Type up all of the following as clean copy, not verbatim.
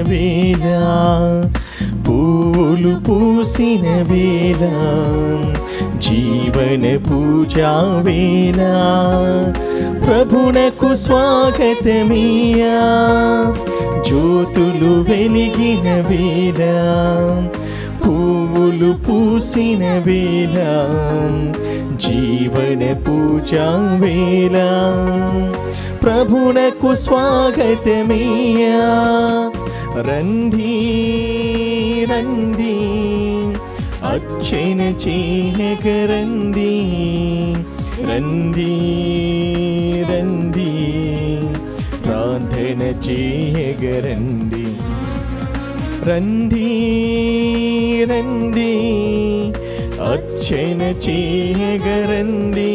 వేళ, పూలు పూసిన వేళ, జీవన పూజా వేళ, ప్రభునకు స్వాగతమియా. జ్యోతులు వెలిగిన వేళ, పూలు పూసిన వేళ, జీవన పూజా వేళ, ప్రభునకు స్వాగతమియా. రండి రండి అర్చన చేయగరండి, రండి రండి ప్రార్థన చేయగరండి. రండి రండి అర్చన చేయగరండి,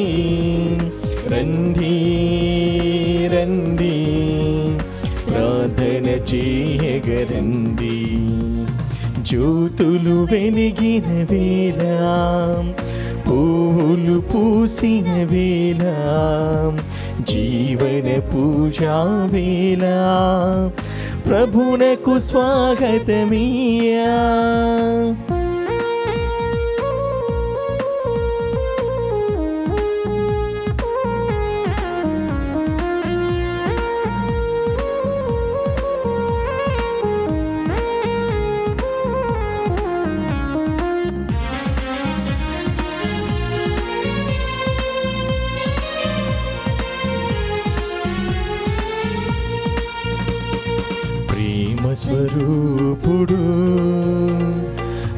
రండి రండి ప్రార్థన చేయగరండి. జ్యోతులు వెలిగిన వేళ, పూలు పూసిన వేళ, జీవన పూజా వేళ, ప్రభునకు స్వాగతమియా. స్వరూపుడు,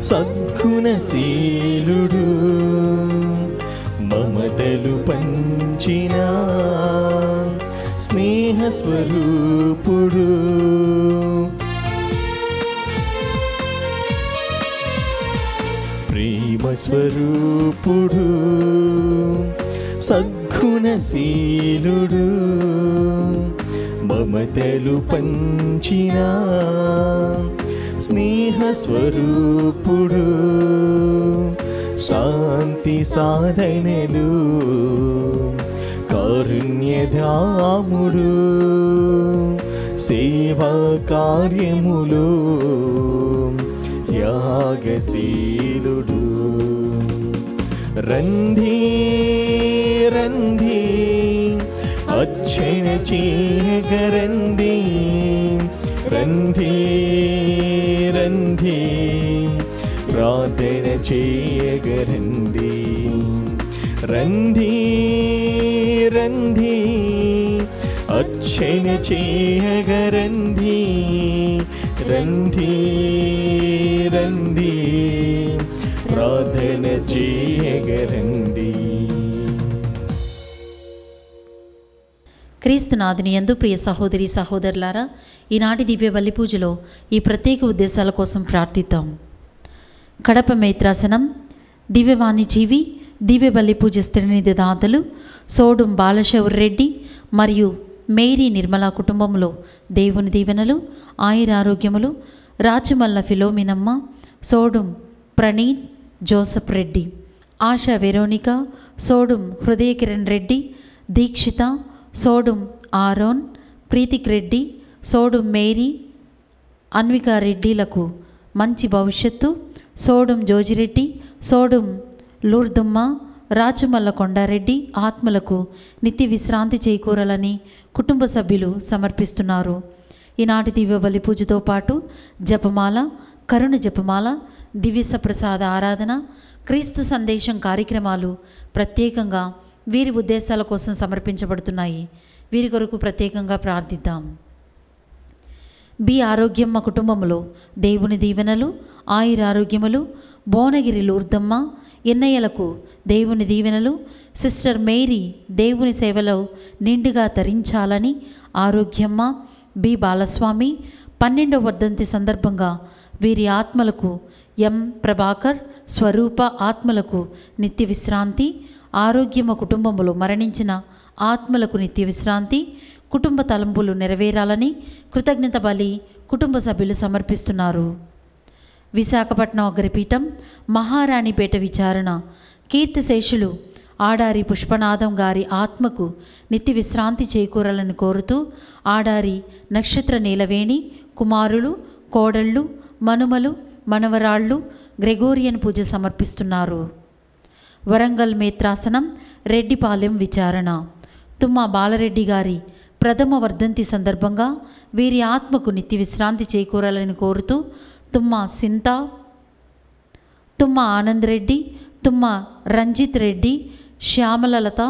సద్గుణశీలుడు, మమతలు పంచిన స్నేహ స్వరూపుడు, ప్రేమ స్వరూపుడు, సద్గుణశీలుడు, మమతలు పంచిన స్నేహ స్వరూపుడు, శాంతి సాధనలు కారుణ్యధాముడు, సేవా కార్యములు యాగశీలుడు. రండి రండి అర్చన చేయగరండి, రండి రండి ప్రార్థన చేయగరండి. రండి రండి అర్చన చేయగరండి, రండి రండి ప్రార్థన చేయగరండి. క్రీస్తునాథుని యందు ప్రియ సహోదరి సహోదరులారా, ఈనాటి దివ్య బలి పూజలో ఈ ప్రత్యేక ఉద్దేశాల కోసం ప్రార్థిద్దాం. కడప మేత్రాసనం దివ్యవాణి జీవి దివ్య బలి పూజ స్త్రీనిధి దాతలు సోడుం బాలశౌర్ రెడ్డి మరియు మేరీ నిర్మల కుటుంబంలో దేవుని దీవెనలు, ఆయురారోగ్యములు, రాచమల్ల ఫిలోమినమ్మ, సోడుం ప్రణీత్ జోసఫ్ రెడ్డి, ఆశా వెరోనిక, సోడుం హృదయ కిరణ్ రెడ్డి, దీక్షిత, సోడుం ఆరోన్, ప్రీతిక్ రెడ్డి, సోడుం మేరీ, అన్వికా రెడ్డిలకు మంచి భవిష్యత్తు, సోడుం జోజిరెడ్డి, సోడుం లూర్దుమ్మ, రాచుమల్ల కొండారెడ్డి ఆత్మలకు నిత్య విశ్రాంతి చేకూరాలని కుటుంబ సభ్యులు సమర్పిస్తున్నారు. ఈనాటి దివ్య బలి పూజతో పాటు జపమాల, కరుణ జపమాల, దివ్య ప్రసాద ఆరాధన, క్రీస్తు సందేశం కార్యక్రమాలు ప్రత్యేకంగా వీరి ఉద్దేశాల కోసం సమర్పించబడుతున్నాయి. వీరి కొరకు ప్రత్యేకంగా ప్రార్థిద్దాం. బి ఆరోగ్యమ్మ కుటుంబంలో దేవుని దీవెనలు, ఆయురారోగ్యములు, భువనగిరి లూర్దమ్మ, ఎన్నయ్యలకు దేవుని దీవెనలు, సిస్టర్ మేరీ దేవుని సేవలో నిండుగా తరించాలని, ఆరోగ్యమ్మ, బి బాలస్వామి 12వ వర్ధంతి సందర్భంగా వీరి ఆత్మలకు, ఎం ప్రభాకర్, స్వరూప ఆత్మలకు నిత్య విశ్రాంతి, ఆరోగ్యమ కుటుంబంలో మరణించిన ఆత్మలకు నిత్య విశ్రాంతి, కుటుంబ తలంపులు నెరవేరాలని కృతజ్ఞత బలి కుటుంబ సభ్యులు సమర్పిస్తున్నారు. విశాఖపట్నం అగ్రపీఠం మహారాణిపేట విచారణ కీర్తిశేషులు ఆడారి పుష్పనాథం గారి ఆత్మకు నిత్య విశ్రాంతి చేకూరాలని కోరుతూ ఆడారి నక్షత్ర నీలవేణి కుమారులు, కోడళ్ళు, మనుమలు, మనవరాళ్ళు గ్రెగోరియన్ పూజ సమర్పిస్తున్నారు. వరంగల్ మేత్రాసనం రెడ్డిపాలెం విచారణ తుమ్మా బాలరెడ్డి గారి ప్రథమ వర్ధంతి సందర్భంగా వీరి ఆత్మకు నిత్య విశ్రాంతి చేకూరాలని కోరుతూ తుమ్మా సింత, తుమ్మా ఆనంద్ రెడ్డి, తుమ్మా రంజిత్ రెడ్డి, శ్యామలలత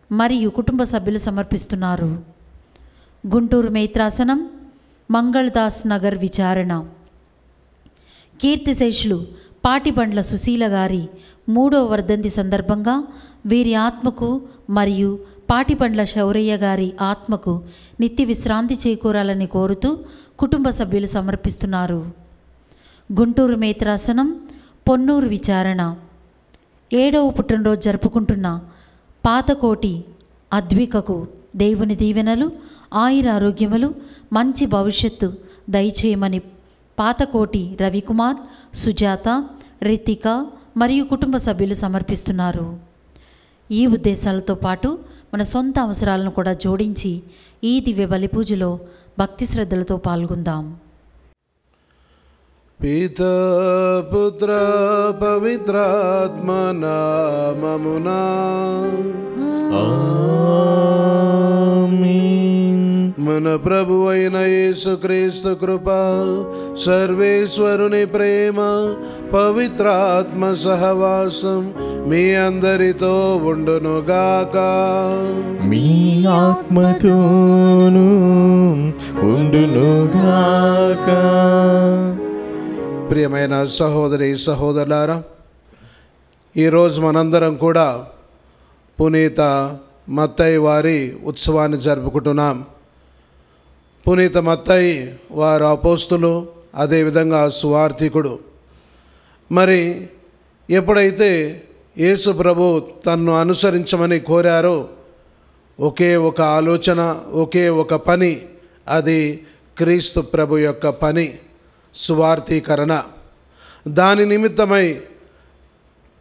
మరియు కుటుంబ సభ్యులు సమర్పిస్తున్నారు. గుంటూరు మేత్రాసనం మంగళదాస్ నగర్ విచారణ కీర్తిశేషులు పాటిబండ్ల సుశీల గారి 3వ వర్ధంతి సందర్భంగా వీరి ఆత్మకు మరియు పాటిబండ్ల శౌరయ్య గారి ఆత్మకు నిత్య విశ్రాంతి చేకూరాలని కోరుతూ కుటుంబ సభ్యులు సమర్పిస్తున్నారు. గుంటూరు మేత్రాసనం పొన్నూరు విచారణ 7వ పుట్టినరోజు జరుపుకుంటున్న పాతకోటి అద్వికకు దేవుని దీవెనలు, ఆయురారోగ్యములు, మంచి భవిష్యత్తు దయచేయమని పాతకోటి రవికుమార్, సుజాత, రితిక మరియు కుటుంబ సభ్యులు సమర్పిస్తున్నారు. ఈ ఉద్దేశాలతో పాటు మన సొంత అవసరాలను కూడా జోడించి ఈ దివ్య బలి పూజలో భక్తి శ్రద్ధలతో పాల్గొందాం. పితా పుత్ర పవిత్రాత్మ నామమునా మన ప్రభు అయిన యేసుక్రీస్తు కృప, సర్వేశ్వరుని ప్రేమ, పవిత్రాత్మ సహవాసం మీ అందరితో ఉండునుగాక. మీ ఆత్మతోనూ ఉండునుగాక. ప్రియమైన సహోదరి సహోదరులారా, ఈరోజు మనందరం కూడా పునీత మత్తయి వారి ఉత్సవాన్ని జరుపుకుంటున్నాం. పునీత మత్తయి వారు అపోస్తులు, అదేవిధంగా సువార్థికుడు. మరి ఎప్పుడైతే యేసు ప్రభు తన్ను అనుసరించమని కోరారో ఒకే ఒక ఆలోచన, ఒకే ఒక పని, అది క్రీస్తు ప్రభు యొక్క పని, సువార్థీకరణ. దాని నిమిత్తమై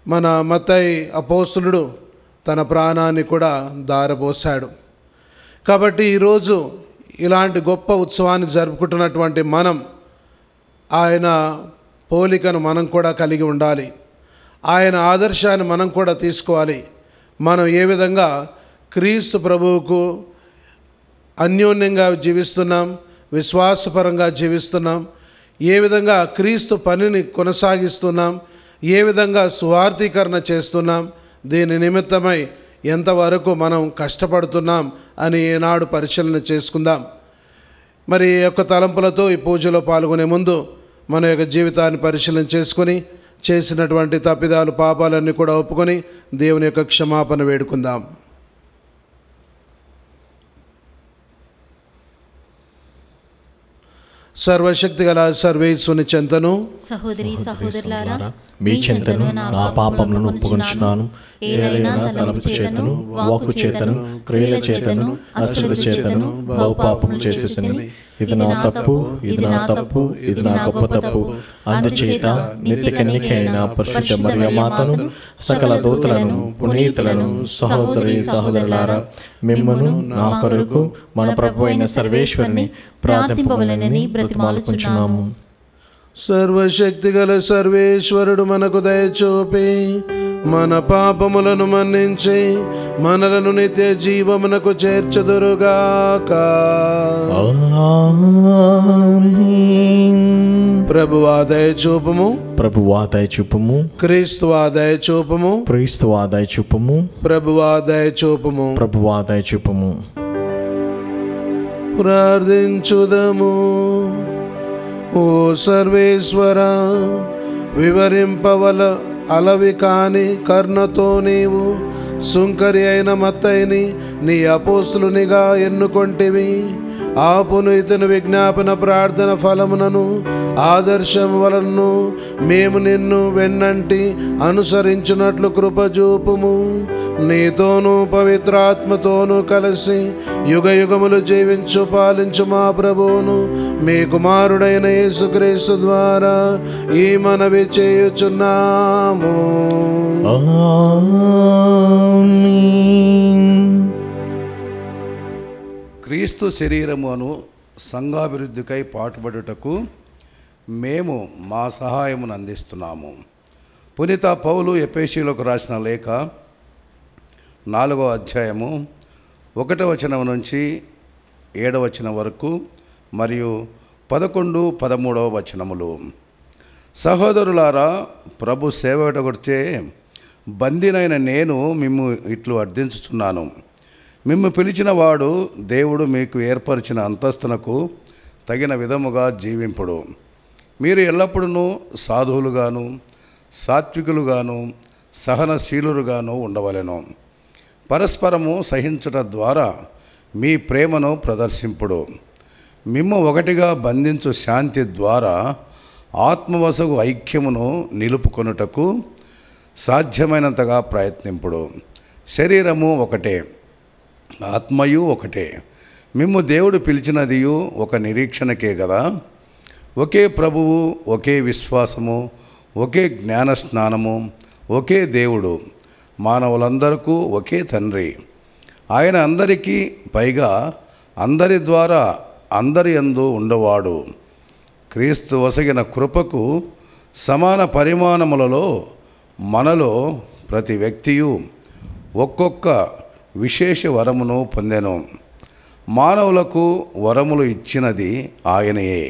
మన మత్తయి అపోస్తులుడు తన ప్రాణాన్ని కూడా దారబోశాడు. కాబట్టి ఈరోజు ఇలాంటి గొప్ప ఉత్సవాన్ని జరుపుకుంటున్నటువంటి మనం ఆయన పోలికను మనం కూడా కలిగి ఉండాలి. ఆయన ఆదర్శాన్ని మనం కూడా తీసుకోవాలి. మనం ఏ విధంగా క్రీస్తు ప్రభువుకు అన్యోన్యంగా జీవిస్తున్నాం, విశ్వాసపరంగా జీవిస్తున్నాం, ఏ విధంగా క్రీస్తు పనిని కొనసాగిస్తున్నాం, ఏ విధంగా సువార్థీకరణ చేస్తున్నాం, దీని నిమిత్తమై ఎంతవరకు మనం కష్టపడుతున్నాం అని ఈనాడు పరిశీలన చేసుకుందాం. మరి ఈ యొక్క తలంపులతో ఈ పూజలో పాల్గొనే ముందు మన యొక్క జీవితాన్ని పరిశీలన చేసుకొని చేసినటువంటి తప్పిదాలు, పాపాలన్నీ కూడా ఒప్పుకొని దేవుని యొక్క క్షమాపణ వేడుకుందాం. సర్వశక్తి గల సర్వేశ్వరుని చెంతను సహోదరి సహోదరులారా, మీ చెంతను నా పాపములను ఒప్పుకొనుచున్నాను. ఏదైనా తలంపు చేతను, వాక్కు చేతను, క్రియల చేతను, అశ్రద్ధ చేతను బహుపాపము చేసేసినని. ఇది నా తప్పు, ఇది నా తప్పు, ఇది నా గొప్ప తప్పు. అందుచేత నిత్య కన్యకైన పరిశుద్ధ మరియమాతను, సకల దూతలను, పునీతులను, సహోదరి సహోదరులారా, మిమ్మును నా కొరకు మన ప్రభు అయిన సర్వేశ్వరుని ప్రార్థింపవలెనని బ్రతిమాలుచున్నాము. సర్వశక్తి గల సర్వేశ్వరుడు మనకు దయచూపి మన పాపములను మన్నించి మనలను నిత్య జీవమునకు చేర్చుదురుగాక. ప్రభువా దయచూపుము, ప్రభువా దయచూపుము, క్రీస్తువా దయచూపుము, క్రీస్తువా దయచూపుము, ప్రభువా దయచూపుము, ప్రభువా దయచూపుము. ప్రార్థించుదము. ఓ సర్వేశ్వర, వివరింపవల అలవి కాని కర్ణతో నీవు సుంకరి అయిన మత్తయిని నీ అపోస్తులునిగా ఎన్నుకొంటివి. ఆ పునీతుని విజ్ఞాపన ప్రార్థన ఫలమునను ఆదర్శం వలనను మేము నిన్ను వెన్నంటి అనుసరించినట్లు కృపజూపుము. నీతోనూ పవిత్రాత్మతోనూ కలిసి యుగ యుగములు జీవించు పాలించు మా ప్రభువును మీ కుమారుడైన యేసుక్రీస్తు ద్వారా ఈ మనవి చేయుచున్నాము. క్రీస్తు శరీరము అను సంఘాభివృద్ధికై పాటుపడుటకు మేము మా సహాయమును అందిస్తున్నాము. పునీత పౌలు ఎఫెసీయులకు రాసిన లేఖ 4వ అధ్యాయము 1వ వచనం నుంచి 7వ వచనం వరకు మరియు 11, 13వ వచనములు. సహోదరులారా, ప్రభు సేవట గుర్చే బందీనైన నేను మిమ్ము ఇట్లు అర్థించుచున్నాను. మిమ్ము పిలిచిన వాడు దేవుడు మీకు ఏర్పరిచిన అంతస్తునకు తగిన విధముగా జీవింపుడు. మీరు ఎల్లప్పుడూ సాధువులుగాను సాత్వికులుగాను సహనశీలురుగాను ఉండవలెను. పరస్పరము సహించుట ద్వారా మీ ప్రేమను ప్రదర్శింపుడు. మిమ్ము ఒకటిగా బంధించు శాంతి ద్వారా ఆత్మవశగు ఐక్యమును నిలుపుకొనుటకు సాధ్యమైనంతగా ప్రయత్నింపుడు. శరీరము ఒకటే, ఆత్మయు ఒకటే. మిమ్ము దేవుడు పిలిచినదియు ఒక నిరీక్షణకే కదా. ఒకే ప్రభువు, ఒకే విశ్వాసము, ఒకే జ్ఞాన స్నానము, ఒకే దేవుడు, మానవులందరకు ఒకే తండ్రి. ఆయన అందరికీ పైగా అందరి ద్వారా అందరి యందు ఉండవాడు. క్రీస్తు వసగిన కృపకు సమాన పరిమాణములలో మనలో ప్రతి వ్యక్తియు ఒక్కొక్క విశేష వరమును పొందెను. మానవులకు వరములు ఇచ్చినది ఆయనయే.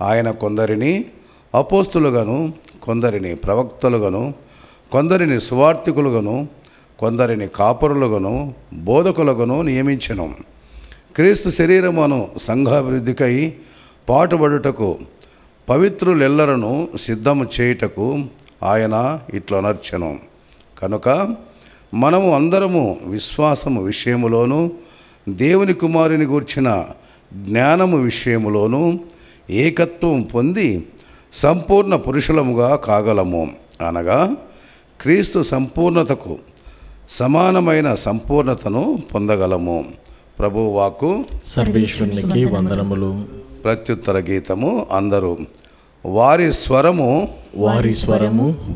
ఆయన కొందరిని అపోస్తులుగాను, కొందరిని ప్రవక్తలుగాను, కొందరిని సువార్తికులుగాను, కొందరిని కాపరులుగాను, బోధకులుగాను నియమించెను. క్రీస్తు శరీరమును సంఘాభివృద్ధికై పాటుపడుటకు పవిత్రులెల్లరను సిద్ధము చేయుటకు ఆయన ఇట్లనర్చెను. కనుక మనము అందరము విశ్వాసము విషయములోను దేవుని కుమారుని గూర్చిన జ్ఞానము విషయములోను ఏకత్వం పొంది సంపూర్ణ పురుషులముగా కాగలము. అనగా క్రీస్తు సంపూర్ణతకు సమానమైన సంపూర్ణతను పొందగలము. ప్రభువు వాక్కు. సర్వేశ్వరునికి వందనములు. ప్రత్యుత్తర గీతము. అందరూ వారి స్వరము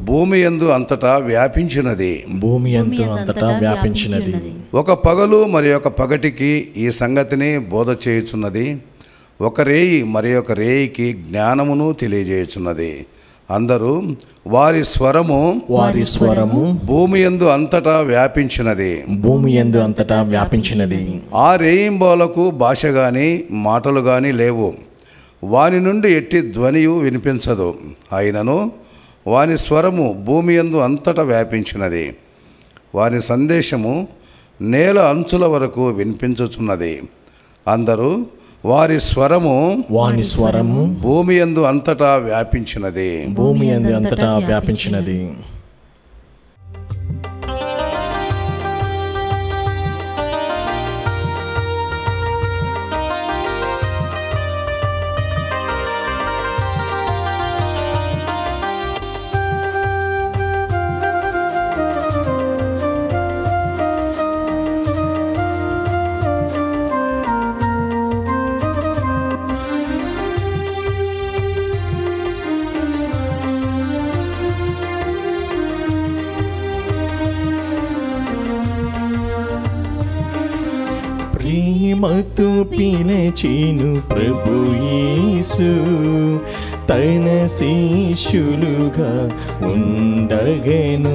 భూమి యందు అంతటా వ్యాపించినది. భూమి అంతటా వ్యాపించినది. ఒక పగలు మరి ఒక పగటికి ఈ సంగతిని బోధ చేయుచున్నది. ఒక రేయి మరి ఒక రేయికి జ్ఞానమును తెలియజేయుచున్నది. అందరూ వారి స్వరము భూమి యందు అంతటా వ్యాపించినది. భూమి యందు అంతటా వ్యాపించినది. ఆ రేయింబోలకు భాష గాని మాటలు గాని లేవు. వాని నుండి ఎట్టి ధ్వనియు వినిపించదు. అయినను వాని స్వరము భూమి యందు అంతటా వ్యాపించినది. వాని సందేశము నేల అంచుల వరకు వినిపించుచున్నది. అందరూ వారి స్వరము భూమి యందు అంతటా వ్యాపించినది. భూమి యందు అంతటా వ్యాపించినది. ప్రేమతో పిలిచెను ప్రభు యేసు, తన శిష్యులుగా ఉండగెను.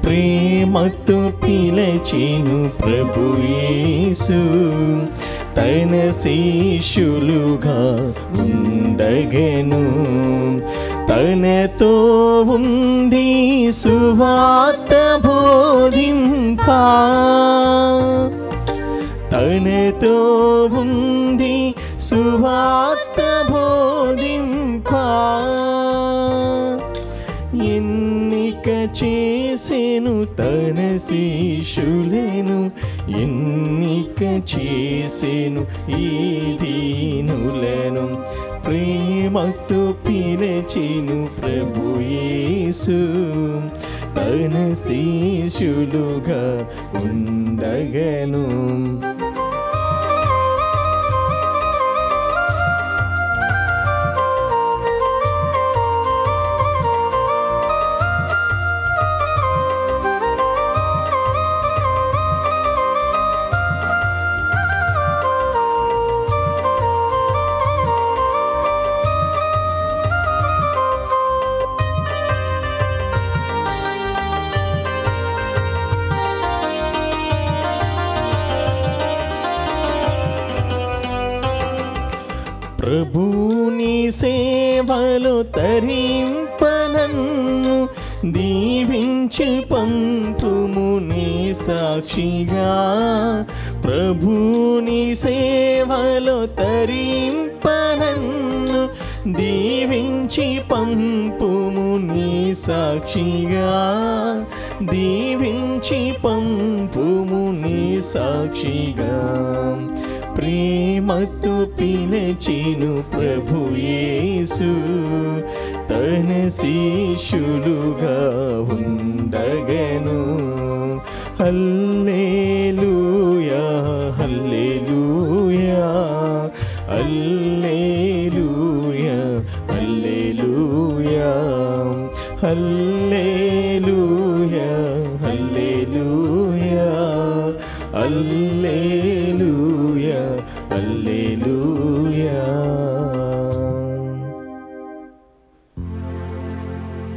ప్రేమతో పిలిచెను ప్రభు యేసు, తన శిష్యులుగా ఉండగెను. తనతో ఉండి సువార్త బోధింపా, తనతో ఉండి సువార్త బోధింపా, ఎన్నిక చేసెను తన శిష్యులను, ఎన్నిక చేసెను ఈ దీనులను. ప్రేమతో పిలిచెను ప్రభు యేసు, తన శిష్యులుగా ఉండగెను. సేవలు తరింపనన్ను దీవించి పంపుము నీ సాక్షిగా. ప్రభుని సేవలు తరింపనన్ను దీవించి పంపుము నీ సాక్షిగా. దీవించి పంపుము నీ సాక్షిగా. ప్రేమతో పిలిచెను ప్రభు యేసు తన శిష్యులుగా ఉండగను. హల్లెలూయా హల్లెలూయా హల్లెలూయా హల్లెలూయా హల్లెలూయా హల్లెలూయా హల్లెలూయా హల్లెలూయా.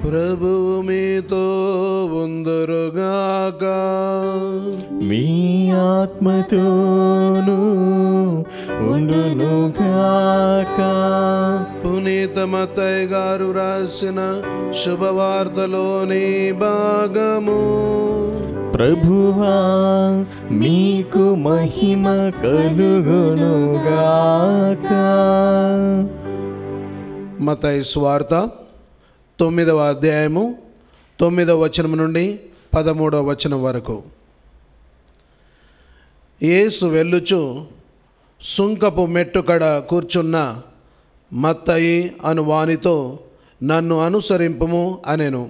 ప్రభువు మీతో ఉందురుగాక. మీ ఆత్మతోను ఉండునుగాక. పునీత మత్తయి గారు రాసిన శుభవార్తలోని భాగము. ప్రభువా మీకు మహిమ కలుగునుగాక. మత్తయి సువార్త 9వ అధ్యాయము 9వ వచనం నుండి 13వ వచనం వరకు. యేసు వెళ్ళుచు సుంకపు మెట్టుకడ కూర్చున్న మత్తయి అను వానితో నన్ను అనుసరింపుము అనెను.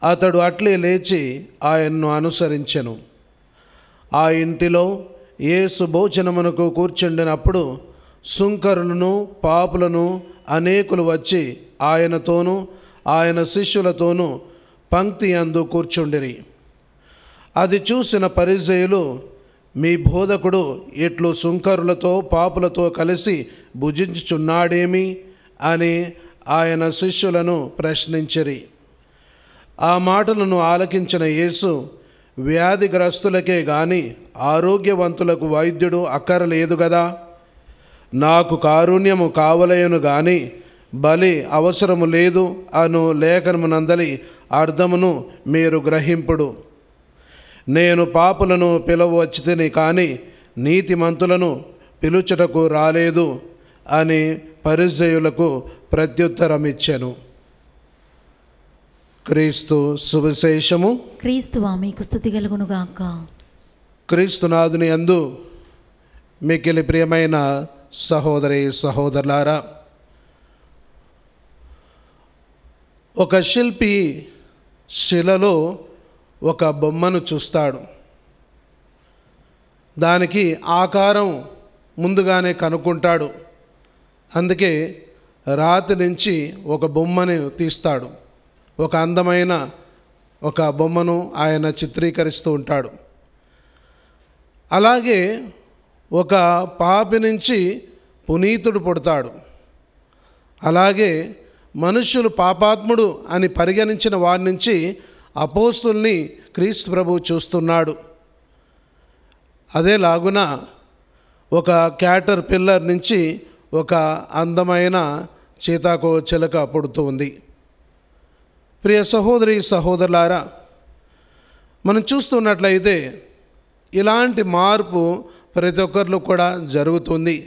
అతడు అట్లే లేచి ఆయన్ను అనుసరించెను. ఆ ఇంటిలో యేసు భోజనమునకు కూర్చుండినప్పుడు సుంకరులను పాపులను అనేకులు వచ్చి ఆయనతోనూ ఆయన శిష్యులతోనూ పంక్తి యందు కూర్చుండిరి. అది చూసిన పరిసయ్యులు, మీ బోధకుడు ఇట్లు సుంకరులతో పాపులతో కలిసి భుజించుచున్నాడేమి అని ఆయన శిష్యులను ప్రశ్నించిరి. ఆ మాటలను ఆలకించిన యేసు, వ్యాధిగ్రస్తులకే గాని ఆరోగ్యవంతులకు వైద్యుడు అక్కరలేదు గదా. నాకు కారుణ్యము కావలయను గాని బలి అవసరము లేదు అను లేఖనమునందలి అర్థమును మీరు గ్రహింపుడు. నేను పాపులను పిలవవచ్చితిని కానీ నీతిమంతులను పిలుచుటకు రాలేదు అని పరిసయ్యులకు ప్రత్యుత్తరమిచ్చెను. క్రీస్తు సువిశేషము. క్రీస్తువా మీకు స్తుతి కలుగునుగాక. క్రీస్తునాథుని యందు మిక్కిలి ప్రియమైన సహోదరి సహోదరులారా, ఒక శిల్పి శిలలో ఒక బొమ్మను చూస్తాడు. దానికి ఆకారం ముందుగానే కనుక్కుంటాడు. అందుకే రాతి నుంచి ఒక బొమ్మను తీస్తాడు. ఒక అందమైన ఒక బొమ్మను ఆయన చిత్రీకరిస్తూ ఉంటాడు. అలాగే ఒక పాపి నుంచి పునీతుడు పుడతాడు. అలాగే మనుష్యులు పాపాత్ముడు అని పరిగణించిన వారి నుంచి అపోస్తుల్ని క్రీస్తు ప్రభువు చూస్తున్నాడు. అదేలాగున ఒక క్యాటర్ పిల్లర్ నుంచి ఒక అందమైన చీతాకో చిలక పుడుతూ ఉంది. ప్రియ సహోదరి సహోదరులారా, మనం చూస్తున్నట్లయితే ఇలాంటి మార్పు ప్రతి ఒక్కరిలో కూడా జరుగుతుంది.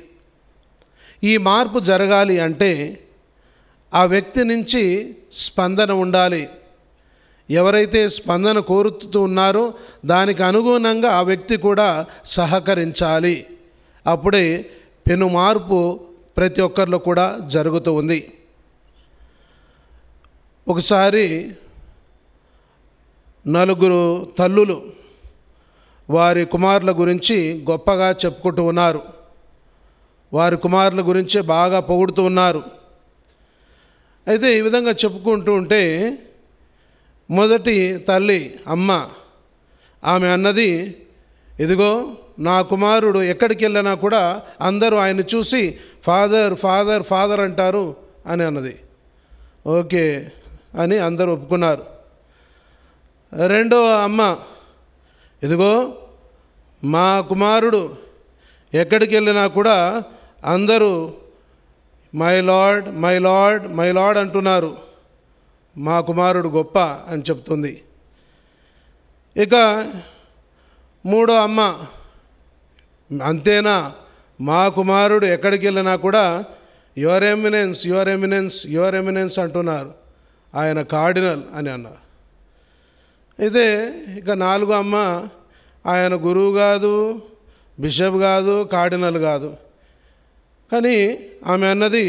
ఈ మార్పు జరగాలి అంటే ఆ వ్యక్తి నుంచి స్పందన ఉండాలి. ఎవరైతే స్పందన కోరుతూ ఉన్నారో దానికి అనుగుణంగా ఆ వ్యక్తి కూడా సహకరించాలి. అప్పుడే పెను మార్పు ప్రతి ఒక్కరిలో కూడా జరుగుతూ ఉంది. ఒకసారి నలుగురు తల్లులు వారి కుమారుల గురించి గొప్పగా చెప్పుకుంటూ ఉన్నారు. వారి కుమారుల గురించే బాగా పొగుడుతూ ఉన్నారు. అయితే ఈ విధంగా చెప్పుకుంటూ ఉంటే మొదటి తల్లి అమ్మ, ఆమె అన్నది, ఇదిగో నా కుమారుడు ఎక్కడికి వెళ్ళినా కూడా అందరూ ఆయన చూసి ఫాదర్ ఫాదర్ ఫాదర్ అంటారు అని అన్నది. ఓకే అని అందరూ ఒప్పుకున్నారు. రెండో అమ్మ, ఇదిగో మా కుమారుడు ఎక్కడికి వెళ్ళినా కూడా అందరూ my lord my lord my lord అంటున్నారు. మా కుమారుడు గొప్ప అని చెప్తుంది. ఇక మూడో అమ్మ, అంతేనా, మా కుమారుడు ఎక్కడికి వెళ్ళినా కూడా your eminence your eminence your eminence అంటున్నారు. ఆయన కార్డినల్ అని అన్నారు. అయితే ఇక నాలుగో అమ్మ, ఆయన గురువు కాదు, బిషప్ కాదు, కార్డినల్ కాదు. కానీ ఆమె అన్నది,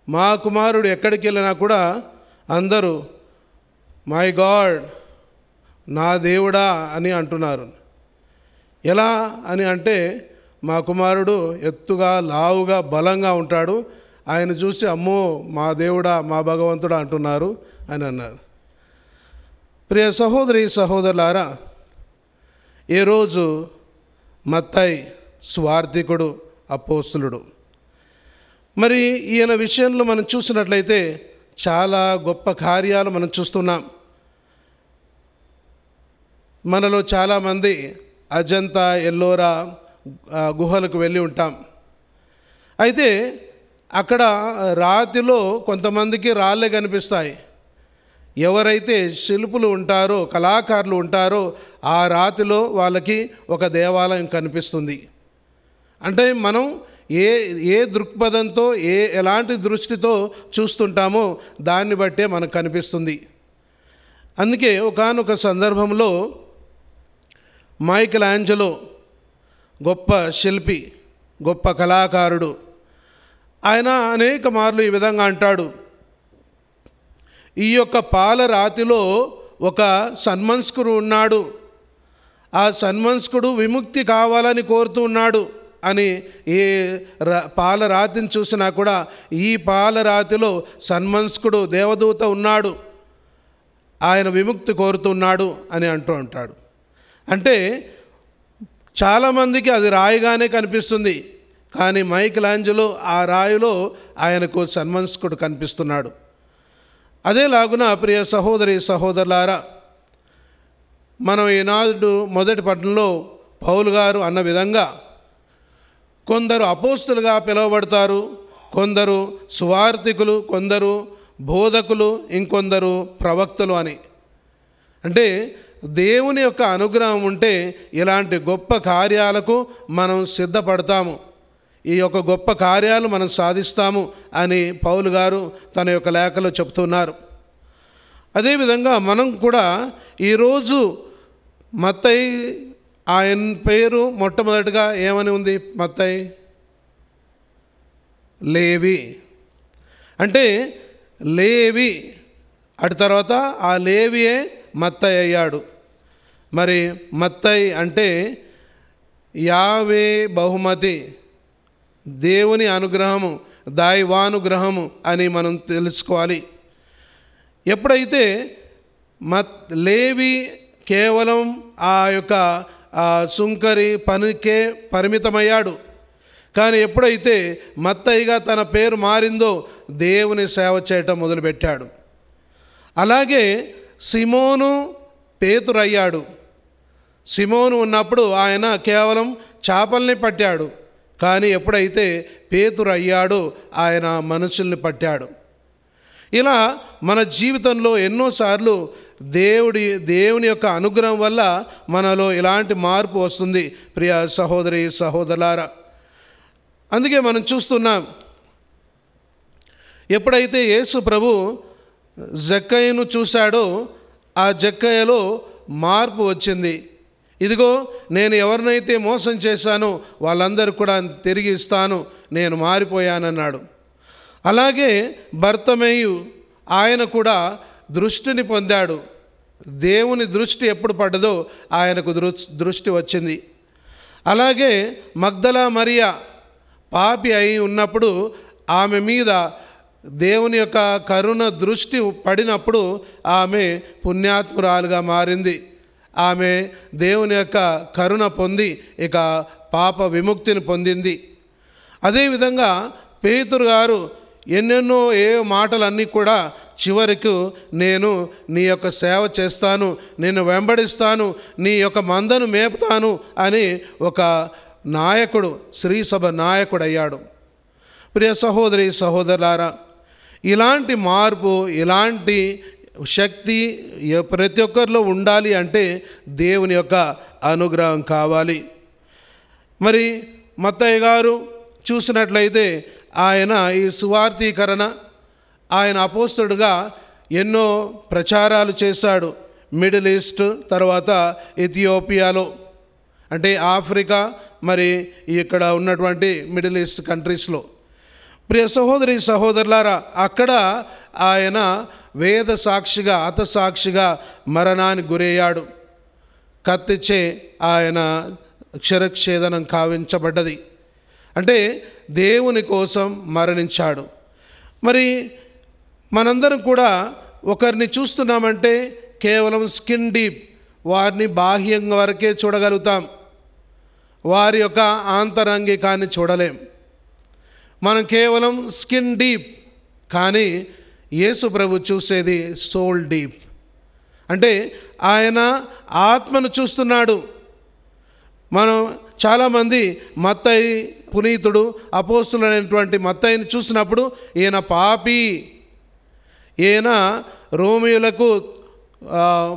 మా కుమారుడు ఎక్కడికి వెళ్ళినా కూడా అందరూ మై గాడ్, నా దేవుడా అని అంటున్నారు. ఎలా అని అంటే, మా కుమారుడు ఎత్తుగా, లావుగా, బలంగా ఉంటాడు, ఆయన చూసి అమ్మో మా దేవుడా, మా భగవంతుడా అంటున్నారు అని అన్నారు. ప్రియ సహోదరి సహోదరులారా, ఈరోజు మత్తయి సువార్తికుడు, అపోస్తులుడు. మరి ఈయన విషయంలో మనం చూసినట్లయితే చాలా గొప్ప కార్యాలు మనం చూస్తున్నాం. మనలో చాలామంది అజంతా, ఎల్లోరా గుహలకు వెళ్ళి ఉంటాం. అయితే అక్కడ రాతిలో కొంతమందికి రాళ్ళే కనిపిస్తాయి. ఎవరైతే శిల్పులు ఉంటారో, కళాకారులు ఉంటారో, ఆ రాతిలో వాళ్ళకి ఒక దేవాలయం కనిపిస్తుంది. అంటే మనం ఏ దృక్పథంతో, ఎలాంటి దృష్టితో చూస్తుంటామో దాన్ని బట్టే మనకు కనిపిస్తుంది. అందుకే ఒకానొక సందర్భంలో మైకెల్ ఆంజెలో, గొప్ప శిల్పి, గొప్ప కళాకారుడు, ఆయన అనేక మార్లు ఈ విధంగా అంటాడు, ఈ యొక్క పాలరాతిలో ఒక సన్మనస్కుడు ఉన్నాడు, ఆ సన్మనస్కుడు విముక్తి కావాలని కోరుతూ ఉన్నాడు అని. ఏ పాలరాతిని చూసినా కూడా ఈ పాలరాతిలో సన్మనస్కుడు, దేవదూత ఉన్నాడు, ఆయన విముక్తి కోరుతున్నాడు అని అంటూ ఉంటాడు. అంటే చాలామందికి అది రాయిగానే కనిపిస్తుంది, కానీ మైకెల్ ఆంజెలో ఆ రాయిలో ఆయనకు సన్మనస్కుడు కనిపిస్తున్నాడు. అదేలాగున ప్రియ సహోదరి సహోదరులారా, మనం ఈనాడు మొదటి పట్టణంలో పౌలు గారు అన్న విధంగా కొందరు అపోస్తులుగా పిలువబడతారు, కొందరు సువార్తికులు, కొందరు బోధకులు, ఇంకొందరు ప్రవక్తలు అని. అంటే దేవుని యొక్క అనుగ్రహం ఉంటే ఇలాంటి గొప్ప కార్యాలకు మనం సిద్ధపడతాము, ఈ యొక్క గొప్ప కార్యాలు మనం సాధిస్తాము అని పౌలు గారు తన యొక్క లేఖలో చెప్తున్నారు. అదేవిధంగా మనం కూడా ఈరోజు మత్తయి, ఆయన పేరు మొట్టమొదటిగా ఏమని ఉంది? మత్తయి, లేవి. అంటే లేవి, అటు తర్వాత ఆ లేవియే మత్తయి అయ్యాడు. మరి మత్తయి అంటే యావే బహుమతి, దేవుని అనుగ్రహము, దైవానుగ్రహము అని మనం తెలుసుకోవాలి. ఎప్పుడైతే లేవి కేవలం ఆ యొక్క సుంకరి పనికే పరిమితమయ్యాడు, కానీ ఎప్పుడైతే మత్తయిగా తన పేరు మారిందో దేవుని సేవ చేయటం మొదలుపెట్టాడు. అలాగే సిమోను పేతురు అయ్యాడు. సిమోను ఉన్నప్పుడు ఆయన కేవలం చేపల్ని పట్టాడు, కానీ ఎప్పుడైతే పేతురు అయ్యాడో ఆయన మనుషుల్ని పట్టాడు. ఇలా మన జీవితంలో ఎన్నోసార్లు దేవుని యొక్క అనుగ్రహం వల్ల మనలో ఇలాంటి మార్పు వస్తుంది ప్రియ సహోదరి సహోదరులారా. అందుకే మనం చూస్తున్నాం, ఎప్పుడైతే యేసు ప్రభు జక్కయ్యను చూశాడో ఆ జక్కయ్యలో మార్పు వచ్చింది. ఇదిగో నేను ఎవరినైతే మోసం చేశానో వాళ్ళందరూ కూడా తిరిగి ఇస్తాను, నేను మారిపోయానన్నాడు. అలాగే బర్తమేయు, ఆయన కూడా దృష్టిని పొందాడు. దేవుని దృష్టి ఎప్పుడు పడ్డదో ఆయనకు దృష్టి వచ్చింది. అలాగే మగ్దలా మరియా పాపి అయి ఉన్నప్పుడు ఆమె మీద దేవుని యొక్క కరుణ దృష్టి పడినప్పుడు ఆమె పుణ్యాత్మురాలుగా మారింది. ఆమె దేవుని యొక్క కరుణ పొంది ఇక పాప విముక్తిని పొందింది. అదేవిధంగా పేతురు గారు ఎన్నెన్నో మాటలన్నీ కూడా చివరికి నేను నీ యొక్క సేవ చేస్తాను, నిన్ను వెంబడిస్తాను, నీ యొక్క మందను మేపుతాను అని ఒక నాయకుడు, శ్రీసభ నాయకుడు అయ్యాడు. ప్రియ సహోదరి సహోదరులారా, ఇలాంటి మార్పు, ఇలాంటి శక్తి ప్రతి ఒక్కరిలో ఉండాలి అంటే దేవుని యొక్క అనుగ్రహం కావాలి. మరి మత్తయ్య గారు చూసినట్లయితే ఆయన ఈ సువార్తీకరణ, ఆయన అపోస్తలుడుగా ఎన్నో ప్రచారాలు చేశాడు. మిడిల్ ఈస్ట్, తర్వాత ఇథియోపియాలో, అంటే ఆఫ్రికా, మరి ఇక్కడ ఉన్నటువంటి మిడిల్ ఈస్ట్ కంట్రీస్లో. ప్రియ సహోదరి సహోదరులారా, అక్కడ ఆయన వేద సాక్షిగా, హతసాక్షిగా మరణానికి గురయ్యాడు. కత్తిచే ఆయన క్షరఛేదనం కావించబడ్డది. అంటే దేవుని కోసం మరణించాడు. మరి మనందరం కూడా ఒకరిని చూస్తున్నామంటే కేవలం స్కిన్ డీప్, వారిని బాహ్యంగా వరకే చూడగలుగుతాం, వారి యొక్క ఆంతరంగికాన్ని చూడలేం. మనం కేవలం స్కిన్ డీప్, కానీ యేసు ప్రభు చూసేది సోల్ డీప్. అంటే ఆయన ఆత్మను చూస్తున్నాడు. మనం చాలామంది మత్తయి, పునీతుడు, అపోస్తులైనటువంటి మత్తయిని చూసినప్పుడు ఈయన పాపి, ఈయన రోమియులకు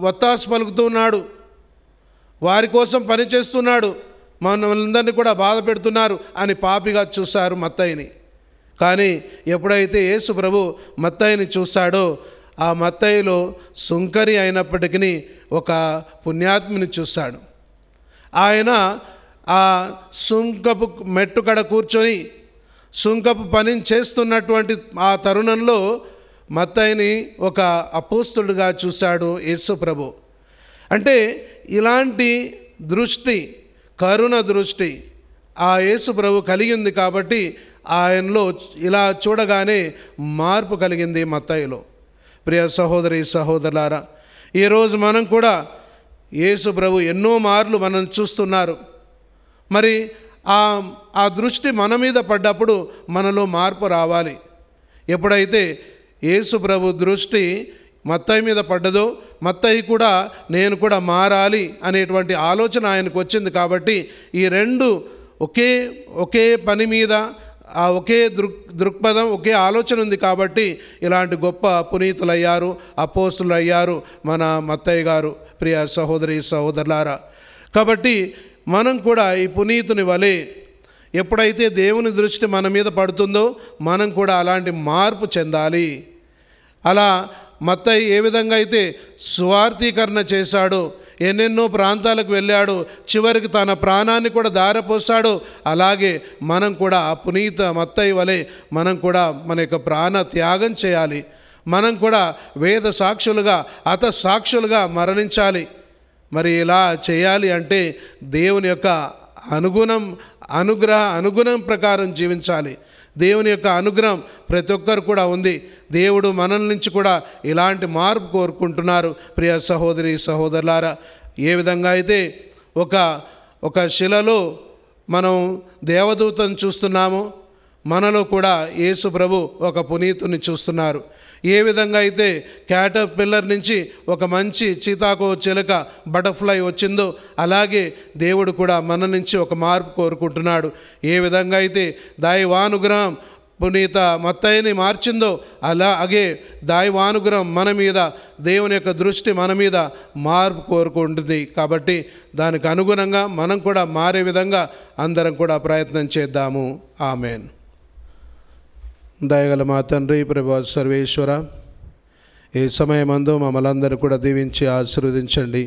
వత్తాసు పలుకుతున్నాడు, వారి కోసం పనిచేస్తున్నాడు, మనందరినీ కూడా బాధ పెడుతున్నారు అని పాపిగా చూశారు మత్తయిని. కానీ ఎప్పుడైతే యేసు ప్రభు మత్తయిని చూశాడో, ఆ మత్తయిలో సుంకరి అయినప్పటికీ ఒక పుణ్యాత్ముని చూశాడు. ఆయన ఆ సుంకపు మెట్టుకడ కూర్చొని సుంకపు పనిని చేస్తున్నటువంటి ఆ తరుణంలో మత్తయిని ఒక అపోస్తలుడుగా చూశాడు యేసు ప్రభు. అంటే ఇలాంటి దృష్టి, కరుణ దృష్టి ఆ యేసు ప్రభు కలిగింది కాబట్టి ఆయనలో ఇలా చూడగానే మార్పు కలిగింది మత్తయిలో. ప్రియ సహోదరి సహోదరులారా, ఈరోజు మనం కూడా యేసు ప్రభు ఎన్నో మార్లు మనం చూస్తున్నారు. మరి ఆ దృష్టి మన మీద పడ్డప్పుడు మనలో మార్పు రావాలి. ఎప్పుడైతే యేసు ప్రభు దృష్టి మత్తయి మీద పడ్డదో, మత్తయి కూడా నేను కూడా మారాలి అనేటువంటి ఆలోచన ఆయనకు వచ్చింది. కాబట్టి ఈ రెండు ఒకే పని మీద ఆ ఒకే దృక్పథం, ఒకే ఆలోచన ఉంది. కాబట్టి ఇలాంటి గొప్ప పునీతులయ్యారు, అపోస్తులు అయ్యారు మన మత్తయ్య గారు. ప్రియ సహోదరి సహోదరులారా, కాబట్టి మనం కూడా ఈ పునీతుని వలె ఎప్పుడైతే దేవుని దృష్టి మన మీద పడుతుందో మనం కూడా అలాంటి మార్పు చెందాలి. అలా మత్తయి ఏ విధంగా అయితే సువార్తీకరణ చేశాడో, ఎన్నెన్నో ప్రాంతాలకు వెళ్ళాడు, చివరికి తన ప్రాణాన్ని కూడా ధారపోసాడు, అలాగే మనం కూడా ఆ పునీత మత్తయి వలె మనం కూడా మన యొక్క ప్రాణ త్యాగం చేయాలి. మనం కూడా వేద సాక్షులుగా, హత సాక్షులుగా మరణించాలి. మరి ఇలా చేయాలి అంటే దేవుని యొక్క అనుగ్రహం ప్రకారం జీవించాలి. దేవుని యొక్క అనుగ్రహం ప్రతి ఒక్కరు కూడా ఉంది. దేవుడు మన నుంచి కూడా ఇలాంటి మార్పు కోరుకుంటున్నారు. ప్రియ సహోదరి సహోదరులారా, ఏ విధంగా అయితే ఒక శిలలో మనం దేవదూతను చూస్తున్నామో, మనలో కూడా యేసు ప్రభు ఒక పునీతుని చూస్తున్నారు. ఏ విధంగా అయితే క్యాటర్పిల్లర్ నుంచి ఒక మంచి చీతాకో చిలుక, బటర్ఫ్లై వచ్చిందో, అలాగే దేవుడు కూడా మన నుంచి ఒక మార్పు కోరుకుంటున్నాడు. ఏ విధంగా అయితే దైవానుగ్రహం పునీత మత్తయిని మార్చిందో, అలాగే దైవానుగ్రహం మన మీద, దేవుని యొక్క దృష్టి మన మీద మార్పు కోరుకుంటుంది. కాబట్టి దానికి అనుగుణంగా మనం కూడా మారే విధంగా అందరం కూడా ప్రయత్నం చేద్దాము. ఆమెన్. దయగల మా తండ్రి, ప్రభు సర్వేశ్వర, ఈ సమయమందు మమ్మల్ని అందరూ కూడా దీవించి ఆశీర్వదించండి.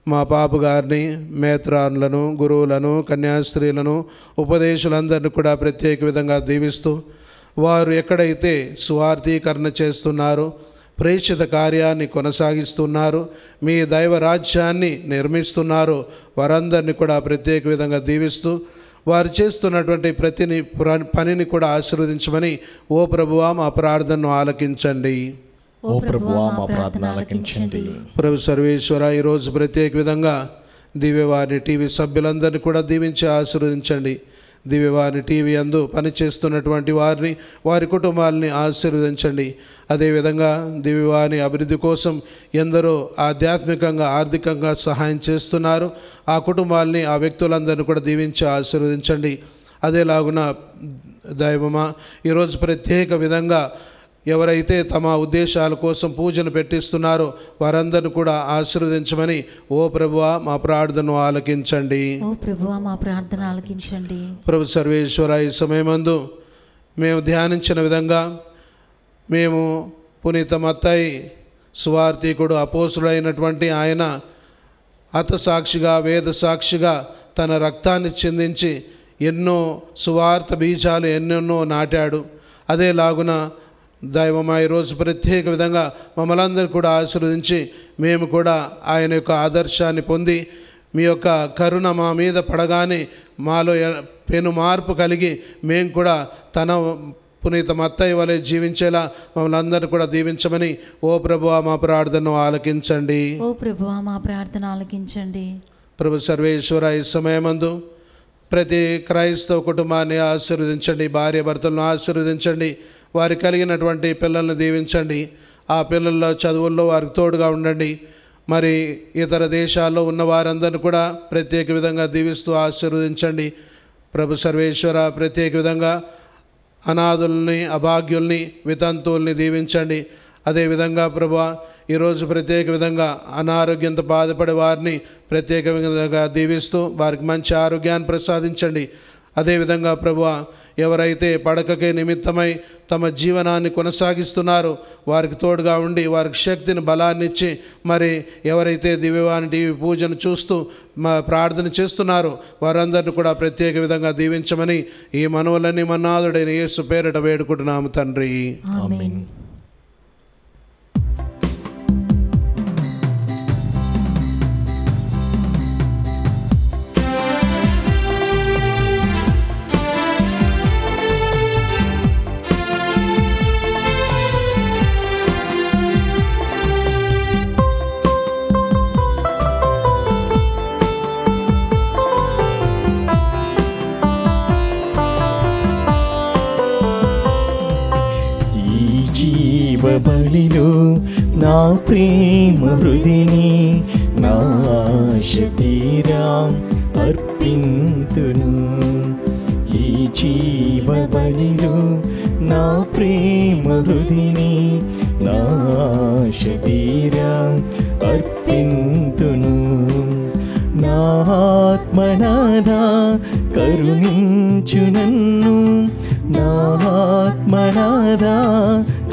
మా పాప గారిని, మేత్రాన్లను, గురువులను, కన్యాస్త్రీలను, ఉపదేశులందరినీ కూడా ప్రత్యేక విధంగా దీవిస్తూ, వారు ఎక్కడైతే సువార్తీకరణ చేస్తున్నారో, ప్రేషిత కార్యాన్ని కొనసాగిస్తున్నారు, మీ దైవ రాజ్యాన్ని నిర్మిస్తున్నారు, వారందరినీ కూడా ప్రత్యేక విధంగా దీవిస్తూ, వారు చేస్తున్నటువంటి ప్రతి పనిని కూడా ఆశీర్వదించమని ఓ ప్రభువా మా ప్రార్థనను ఆలకించండి. ఓ ప్రభువా మా ప్రార్థన ఆలకించండి. ప్రభు సర్వేశ్వర, ఈరోజు ప్రత్యేక విధంగా దివ్యవాణి టీవీ సభ్యులందరినీ కూడా దీవించి ఆశీర్వదించండి. దివ్యవాణి టీవీ యందు పనిచేస్తున్నటువంటి వారిని, వారి కుటుంబాలని ఆశీర్వదించండి. అదేవిధంగా దివ్యవాణి అభివృద్ధి కోసం ఎందరో ఆధ్యాత్మికంగా, ఆర్థికంగా సహాయం చేస్తున్నారు. ఆ కుటుంబాలని, ఆ వ్యక్తులందరినీ కూడా దీవించి ఆశీర్వదించండి. అదేలాగున దైవమా ఈరోజు ప్రత్యేక విధంగా ఎవరైతే తమ ఉద్దేశాల కోసం పూజను పెట్టిస్తున్నారో వారందరిని కూడా ఆశీర్వదించమని ఓ ప్రభువా మా ప్రార్థనను ఆలకించండి. ఓ ప్రభువా మా ప్రార్థన ఆలకించండి. ప్రభు సర్వేశ్వర, ఈ సమయమందు మేము ధ్యానించిన విధంగా మేము పునీత మత్తయి సువార్తికుడు అపోస్తుడైనటువంటి ఆయన హతసాక్షిగా వేద సాక్షిగా తన రక్తాన్ని చిందించి ఎన్నో సువార్త బీజాలు ఎన్నెన్నో నాటాడు. అదేలాగున దైవమా ఈరోజు ప్రత్యేక విధంగా మమ్మల్ని అందరూ కూడా ఆశీర్వదించి మేము కూడా ఆయన యొక్క ఆదర్శాన్ని పొంది మీ యొక్క కరుణ మా మీద పడగానే మాలో పెను మార్పు కలిగి మేము కూడా తన పునీత మత్తయి వలె జీవించేలా మమ్మల్ని అందరూ కూడా దీవించమని ఓ ప్రభువా మా ప్రార్థనను ఆలకించండి. ఓ ప్రభువా మా ప్రార్థన ఆలకించండి. ప్రభు సర్వేశ్వర, ఈ సమయమందు ప్రతి క్రైస్తవ కుటుంబాన్ని ఆశీర్వదించండి, భార్య భర్తలను ఆశీర్వదించండి, వారికి కలిగినటువంటి పిల్లల్ని దీవించండి, ఆ పిల్లల్లో చదువుల్లో వారికి తోడుగా ఉండండి. మరి ఇతర దేశాల్లో ఉన్న వారందరిని కూడా ప్రత్యేక విధంగా దీవిస్తూ ఆశీర్వదించండి. ప్రభు సర్వేశ్వర, ప్రత్యేక విధంగా అనాథుల్ని, అభాగ్యుల్ని, వితంతువుల్ని దీవించండి. అదేవిధంగా ప్రభువా ఈరోజు ప్రత్యేక విధంగా అనారోగ్యంతో బాధపడే వారిని ప్రత్యేక విధంగా దీవిస్తూ వారికి మంచి ఆరోగ్యాన్ని ప్రసాదించండి. అదేవిధంగా ప్రభువా ఎవరైతే పడకకే నిమిత్తమై తమ జీవనాన్ని కొనసాగిస్తున్నారో వారికి తోడుగా ఉండి వారికి శక్తిని బలాన్ని ఇచ్చి, మరి ఎవరైతే దివ్యవాణి టీవీ పూజను చూస్తూ ప్రార్థన చేస్తున్నారో వారందరిని కూడా ప్రత్యేక విధంగా దీవించమని ఈ మనవులన్నీ మన్నాదుడైన యేసు పేరిట వేడుకుంటున్నాము తండ్రి. ఆమేన్. బలిలో నా ప్రేమ హృదిని నా శతీరా అర్పింతును. ఈ జీవ బలిలో నా ప్రేమ హృదిని నా శతీరా అర్పింతును. నా ఆత్మనాథా కరుణించు నన్ను, నా ఆత్మనాథా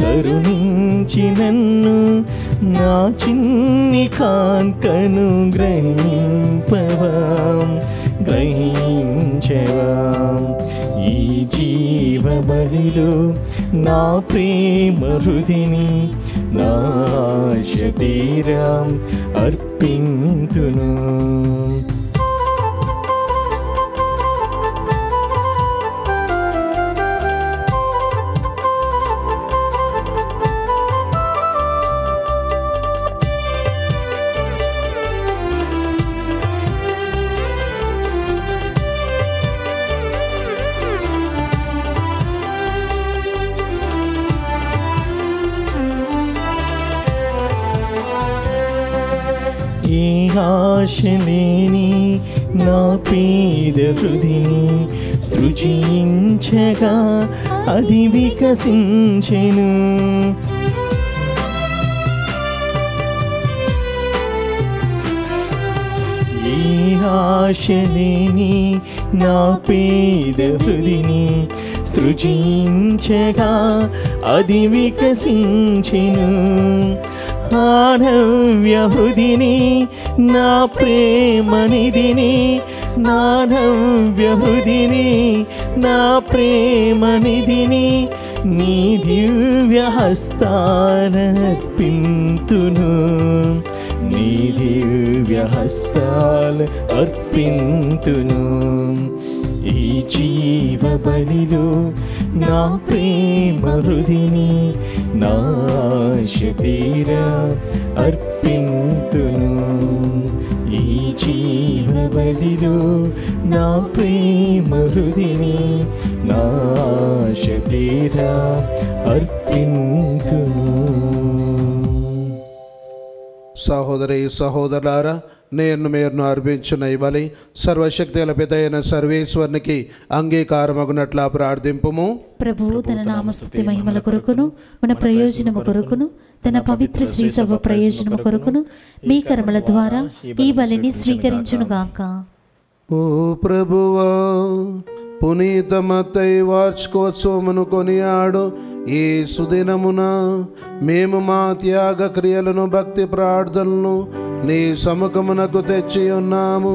కరుణించి నన్ను, నా చిన్ని కాంకను గ్రహింపవా గ్రహించవా. ఈ జీవ బలిలో నా ప్రేమ హృదిని నా శతీరా అర్పింతును. ఆశలేని నా పేద హృదిని సృజించగా అది వికసించెను. ఈ ఆశలేని నా పేద హృదిని సృజించగా అది వికసించెను. ఆనవ్య హృదిని నా ప్రేమనిధిని, నానవ్య హృదిని నా ప్రేమనిధిని నీ దివ్య హస్తాలర్పింతును. నీ దివ్య హస్తాల అర్పింతును. ఈ జీవ బలిలో నా ప్రేమ హృదిని నా శతీరా అర్పింతును. ఈ జీవ బలిలో నా ప్రేమ హృదిని నా శతీరా అర్పింతును. సహోదరి సహోదరులారా, నేను మీరును అర్పించిన ఈ బలి సర్వశక్తుల పిత అయిన సర్వేశ్వరునికి అంగీకారమగునట్లా ప్రార్థింపుము. ప్రభువు తన నామస్తుతి మహిమల కొరకును మన ప్రయోజనము కొరకును తన పవిత్ర శ్రీ సభ ప్రయోజనము కొరకును మీ కర్మల ద్వారా ఈ బలిని స్వీకరించునుగాక. ఓ ప్రభువా, పునీత మత్తయి వార్షికోత్సవమును కొనియాడు ఈ సుదినమున మేము మా త్యాగ క్రియలను భక్తి ప్రార్థనలను నీ సముఖమునకు తెచ్చి ఉన్నాము.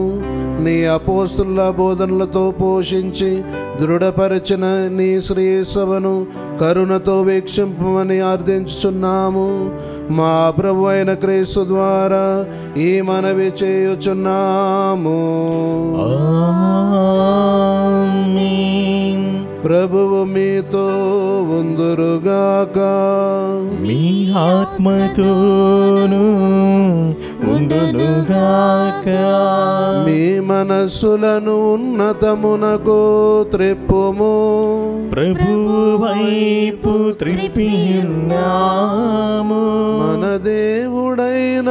నీ అపోస్తుల బోధనలతో పోషించి దృఢపరచిన నీ శ్రీ సభను కరుణతో వీక్షింపమని అర్థించుచున్నాము. మా ప్రభు అయిన క్రీస్తు ద్వారా ఈ మనవి చేయుచున్నాము. ప్రభువు మీతో ఉందురుగాక. మీ ఆత్మతోను ఉండునుగాక. మీ మనస్సులను ఉన్నతమునకు త్రిప్పుము. ప్రభువు వైపు త్రిప్పియున్నాము. మన దేవుడైన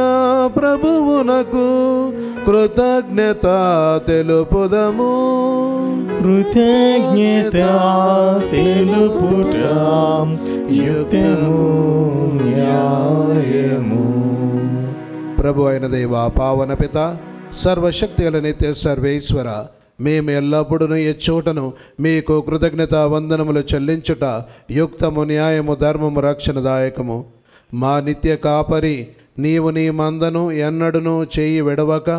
ప్రభువునకు కృతజ్ఞత తెలుపుదము. కృతజ్ఞత తెలుపుట యుక్తము న్యాయము. ప్రభు అయిన దేవ, పావన పిత, సర్వశక్తి గల నిత్య సర్వేశ్వర, మేము ఎల్లప్పుడూ ఈ చోటను మీకు కృతజ్ఞత వందనములు చెల్లించుట యుక్తము న్యాయము ధర్మము రక్షణదాయకము. మా నిత్య కాపరి నీవు నీ మందను ఎన్నడూను చేయి విడవక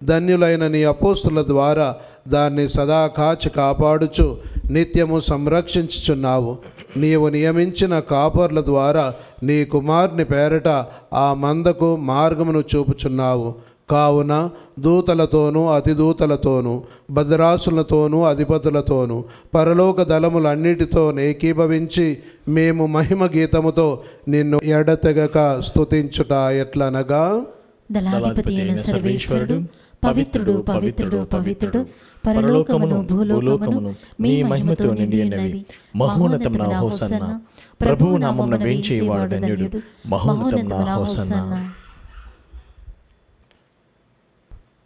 ధన్యులైన నీ అపోస్తుల ద్వారా దాన్ని సదా కాచి కాపాడుచు నిత్యము సంరక్షించుచున్నావు. నీవు నియమించిన కాపర్ల ద్వారా నీ కుమారుని పేరట ఆ మందకు మార్గమును చూపుచున్నావు. కావున దూతలతోనూ అతిదూతలతోనూ భద్రాసులతోనూ అధిపతులతోనూ పరలోక దళములన్నిటితో ఏకీభవించి మేము మహిమ గీతముతో నిన్ను ఎడతెగక స్తుతించుట ఎట్లనగా, దళాధిపతి అయిన సర్వేశ్వరుడు పవిత్రుడు పవిత్రుడు పవిత్రుడు, పరలోకమును భూలోకమును మీ మహిమతో నిండి ఉన్నవి. మహోన్నతమున హోసన్నా. ప్రభువు నామమున వేంచేవాడు ధన్యుడు. మహోన్నతమున హోసన్నా.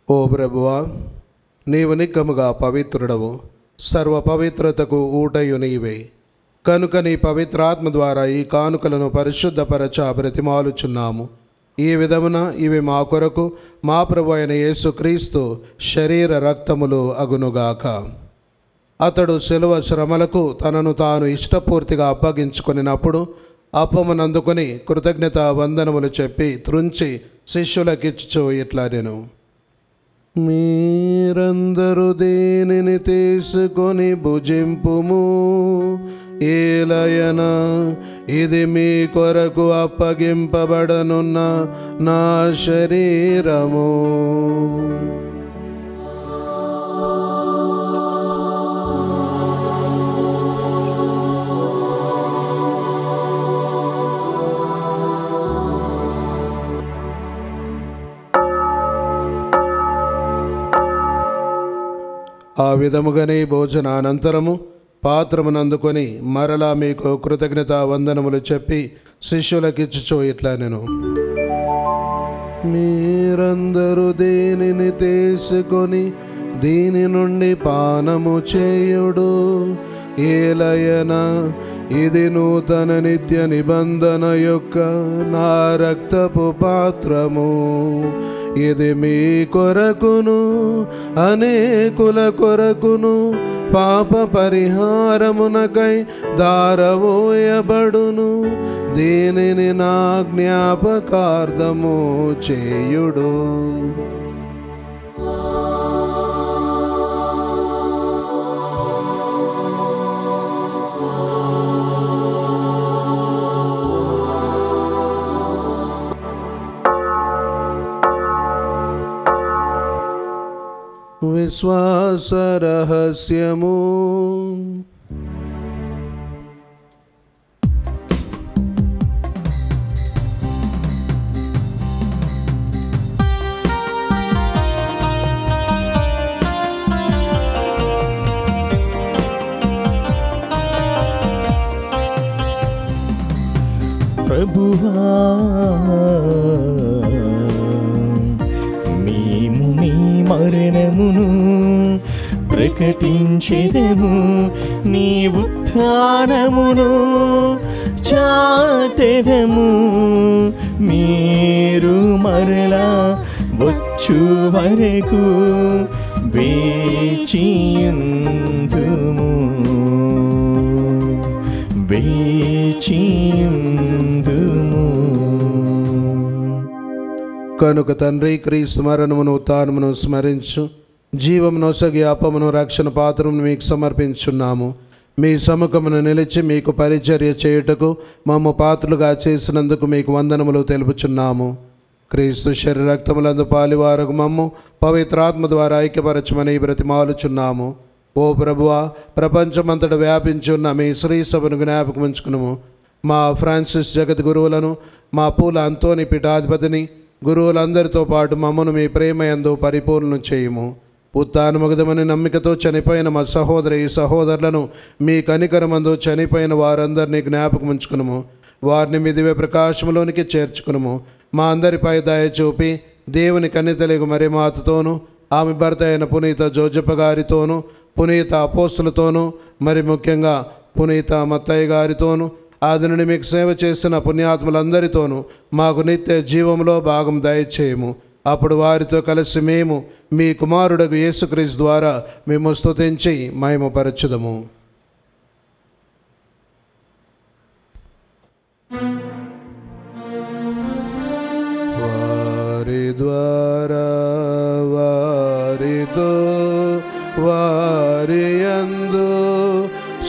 ఓ ప్రభువా, నీవు నిక్కముగా పవిత్రుడవు, సర్వ పవిత్రతకు ఊటయు నీవే. కనుక నీ పవిత్రాత్మ ద్వారా ఈ కానుకలను పరిశుద్ధపరచ బ్రతిమాలుచున్నాము. ఈ విధమున ఇవి మా కొరకు మా ప్రభు అయిన యేసుక్రీస్తు శరీర రక్తములు అగునుగాక. అతడు శిలువ శ్రమలకు తనను తాను ఇష్టపూర్తిగా అప్పగించుకొనినప్పుడు అప్పమునందుకొని కృతజ్ఞత వందనములు చెప్పి త్రుంచి శిష్యులకిచ్చుచు ఇట్లా నేను, మీరందరూ దేనిని తీసుకొని భుజింపుము. ఏలయన ఇది మీ కొరకు అప్పగింపబడనున్న నా శరీరము. ఆ విధముగానే భోజనానంతరము పాత్రమునందుకొని మరలా మీకు కృతజ్ఞత వందనములు చెప్పి శిష్యులకిచ్చుచో ఇట్లా నేను, మీరందరూ దేనిని తీసుకొని దీని నుండి పానము చేయుడు. ఏలయన ఇది నూతన నిత్య నిబంధన యొక్క నా రక్తపు పాత్రము. ఇది మీ కొరకును అనేకుల కొరకును పాప పరిహారమునకై దారవోయబడును. దీనిని నా జ్ఞాపకార్థము చేయుడు. విశ్వాస రహస్యము. ప్రభువా, మీ మరణమును ప్రకటించెదము, నీ ఉత్థానమును చాటెదము. మీరు మరలా వచ్చు వరకు వేచియుందుము, వేచియుందుము. కనుక తండ్రి, క్రీస్తు మరణమును ఉత్థానమును స్మరించు, జీవమును నొసగి అప్పమును రక్షణ పాత్రమును మీకు సమర్పించున్నాము. మీ సముఖమును నిలిచి మీకు పరిచర్య చేయుటకు మమ్ము పాత్రులుగా చేసినందుకు మీకు వందనములు తెలుపుచున్నాము. క్రీస్తు శరీర రక్తములందు పాలివారకు మమ్ము పవిత్రాత్మ ద్వారా ఐక్యపరచమని బ్రతిమాలుచున్నాము. ఓ ప్రభువా, ప్రపంచమంతటా వ్యాపించున్న మీ శ్రీ సభను జ్ఞాపకం ఉంచుకున్నాము. మా ఫ్రాన్సిస్ జగత్ గురువులను, మా పూల అంతోని పీఠాధిపతిని, గురువులందరితో పాటు మమ్మను మీ ప్రేమయందు పరిపూర్ణం చేయుము. ఉత్థానమగుదమని నమ్మికతో చనిపోయిన మా సహోదరులను మీ కనికరమందు చనిపోయిన వారందరినీ జ్ఞాపకం ఉంచుకునుము. వారిని మీ దివ్య ప్రకాశంలోనికి చేర్చుకునుము. మా అందరిపై దయ చూపి దేవుని కన్నితలకు మరి మాతతోనూ, ఆమె భర్త అయిన పునీత జోజప్ప గారితోనూ, పునీత అపోస్తులతోనూ, మరి ముఖ్యంగా పునీత మత్తయ్య గారితోనూ, ఆది నుండి మీకు సేవ చేసిన పుణ్యాత్ములందరితోనూ మాకు నిత్య జీవంలో భాగం దయచేయము. అప్పుడు వారితో కలిసి మేము మీ కుమారుడగు యేసుక్రీస్తు ద్వారా మేము స్తుతించి మహిమపరచుదము. వారి ద్వారా, వారితో, వారి యందు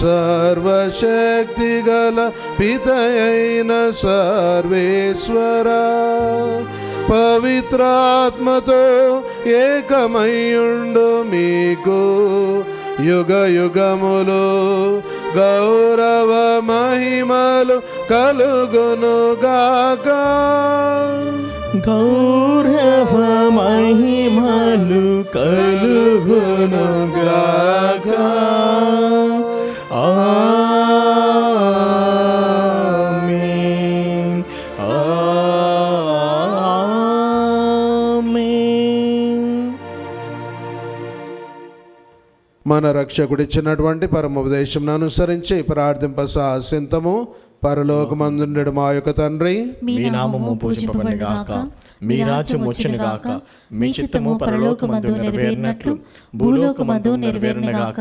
సర్వశక్తి గల పితయైన సర్వేశ్వరా, పవిత్రాత్మతో ఏకమయ్యుండు మీకు యుగ యుగములు గౌరవ మహిమలు కలుగునుగాక. గౌరవ మహిమలు కలుగునుగాక. ఆమేన్, ఆమేన్. మన రక్షకుడిచ్చినటువంటి పరమోపదేశం అనుసరించి ప్రార్థింప సాసింతము. పరలోకమందుండెడు మా యొక్క తండ్రి, మీ నామము పూజింపబడుగాక, మీ రాజ్యం వచ్చునుగాక, మీ చిత్తము పరలోకమందు నెరవేరినట్లు భూలోకమందు నెరవేరునుగాక.